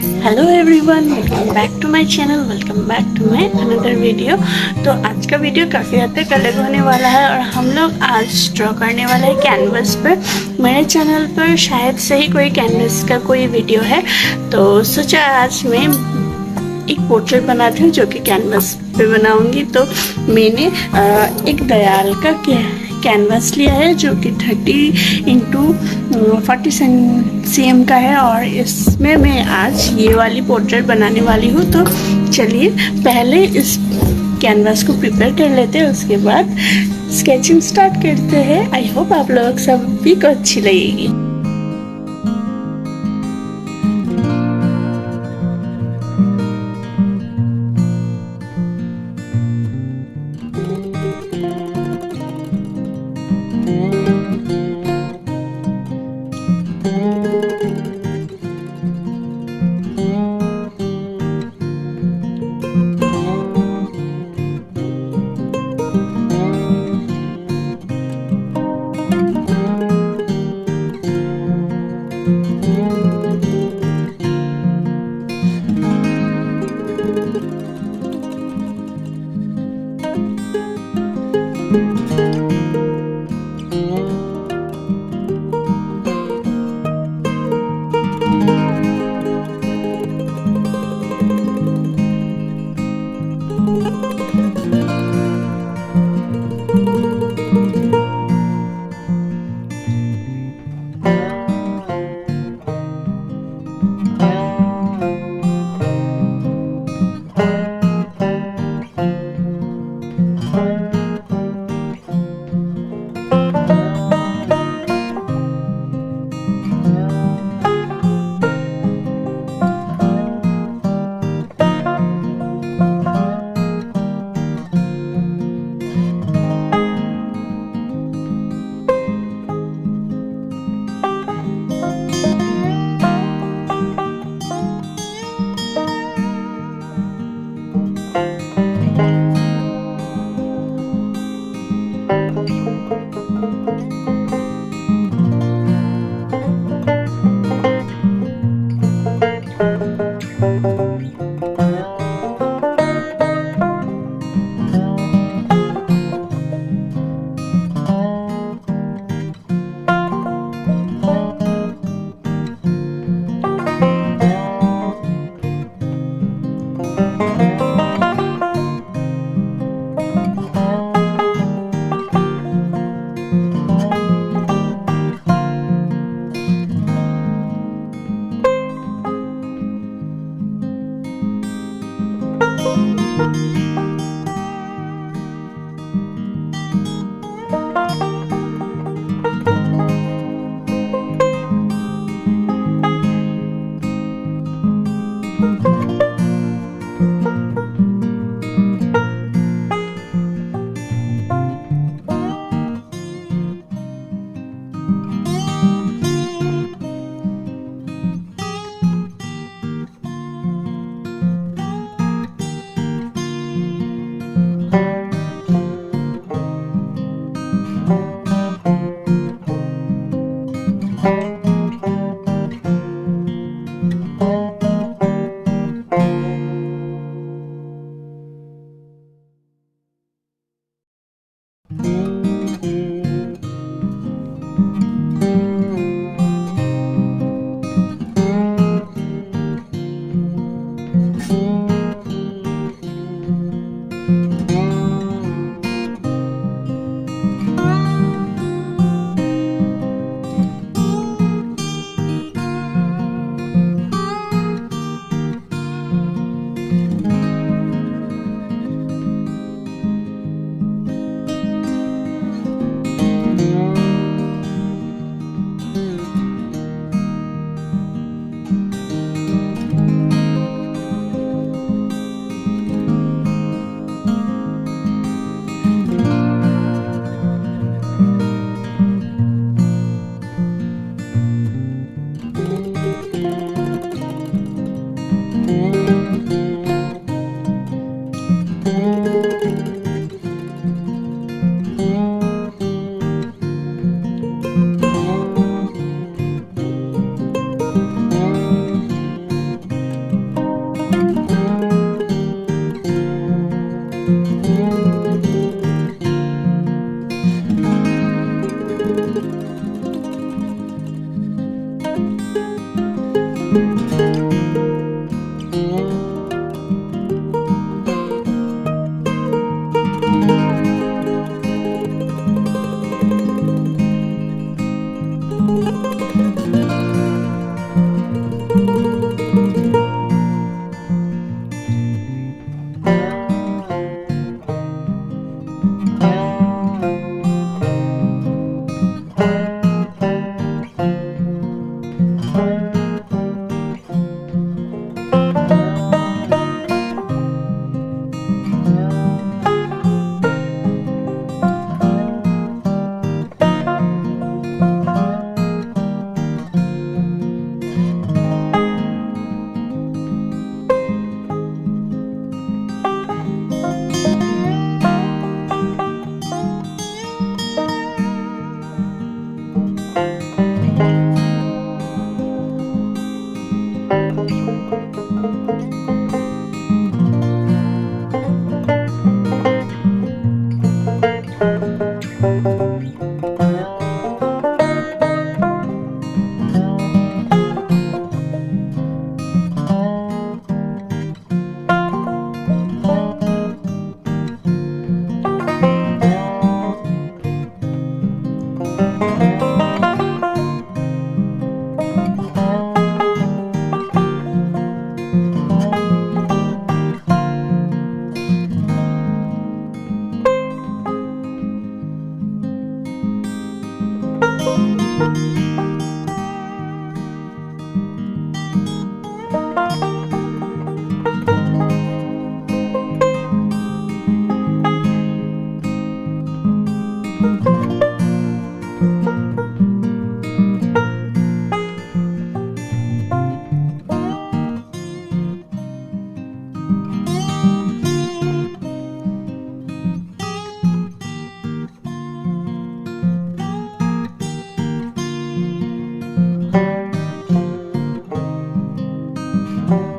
Hello everyone, welcome back to my channel, welcome back to my another video. तो आज का video काफ़ी हद तक अलग होने वाला है और हम लोग आज ड्रॉ करने वाले हैं कैनवस पर। मेरे चैनल पर शायद से ही कोई कैनवस का कोई वीडियो है, तो सोचा आज मैं एक पोर्ट्रेट बनाती हूँ जो कि कैनवस पे बनाऊंगी। तो मैंने एक दयाल का कैनवस लिया है जो कि 30x40 cm का है और इसमें मैं आज ये वाली पोर्ट्रेट बनाने वाली हूँ। तो चलिए पहले इस कैनवस को प्रिपेयर कर लेते हैं, उसके बाद स्केचिंग स्टार्ट करते हैं। आई होप आप लोग सभी को अच्छी लगेगी। है।